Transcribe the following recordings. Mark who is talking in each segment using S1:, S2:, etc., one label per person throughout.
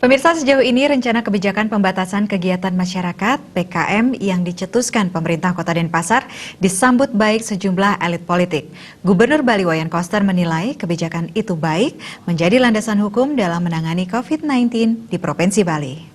S1: Pemirsa, sejauh ini rencana kebijakan pembatasan kegiatan masyarakat (PKM) yang dicetuskan pemerintah Kota Denpasar disambut baik sejumlah elit politik. Gubernur Bali Wayan Koster menilai kebijakan itu baik menjadi landasan hukum dalam menangani COVID-19 di Provinsi Bali.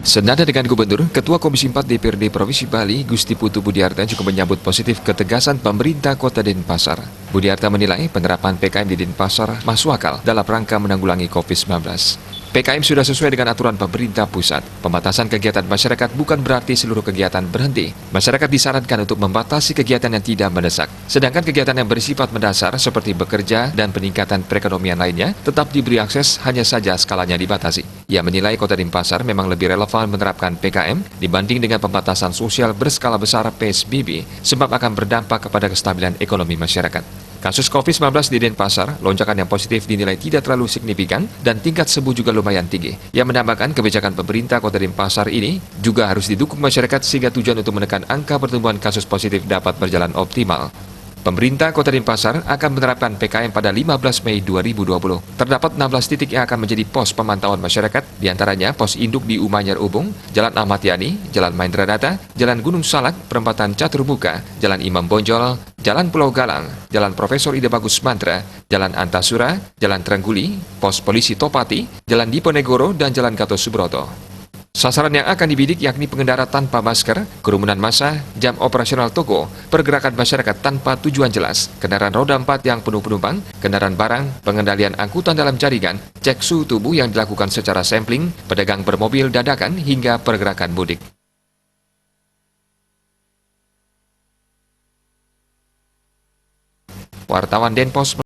S2: Senada dengan Gubernur, Ketua Komisi 4 DPRD Provinsi Bali, Gusti Putu Budiarta juga menyambut positif ketegasan pemerintah Kota Denpasar. Budiarta menilai penerapan PKM di Denpasar masuk akal dalam rangka menanggulangi COVID-19. PKM sudah sesuai dengan aturan pemerintah pusat. Pembatasan kegiatan masyarakat bukan berarti seluruh kegiatan berhenti. Masyarakat disarankan untuk membatasi kegiatan yang tidak mendesak. Sedangkan kegiatan yang bersifat mendasar seperti bekerja dan peningkatan perekonomian lainnya tetap diberi akses, hanya saja skalanya dibatasi. Ia menilai Kota Denpasar memang lebih relevan menerapkan PKM dibanding dengan pembatasan sosial berskala besar PSBB sebab akan berdampak kepada kestabilan ekonomi masyarakat. Kasus COVID-19 di Denpasar, lonjakan yang positif dinilai tidak terlalu signifikan dan tingkat sembuh juga lumayan tinggi. Ia menambahkan kebijakan pemerintah Kota Denpasar ini juga harus didukung masyarakat sehingga tujuan untuk menekan angka pertumbuhan kasus positif dapat berjalan optimal. Pemerintah Kota Denpasar akan menerapkan PKM pada 15 Mei 2020. Terdapat 16 titik yang akan menjadi pos pemantauan masyarakat, diantaranya pos induk di Umanyar Ubung, Jalan Ahmad Yani, Jalan Mahendra-Nata, Jalan Gunung Salak, Perempatan Caturmuka, Jalan Imam Bonjol, Jalan Pulau Galang, Jalan Profesor Ida Bagus Mantra, Jalan Antasura, Jalan Trengguli, Pos Polisi Topati, Jalan Diponegoro, dan Jalan Gatot Subroto. Sasaran yang akan dibidik yakni pengendara tanpa masker, kerumunan massa, jam operasional toko, pergerakan masyarakat tanpa tujuan jelas, kendaraan roda 4 yang penuh penumpang, kendaraan barang, pengendalian angkutan dalam jaringan, cek suhu tubuh yang dilakukan secara sampling, pedagang bermobil dadakan, hingga pergerakan mudik. Wartawan Denpos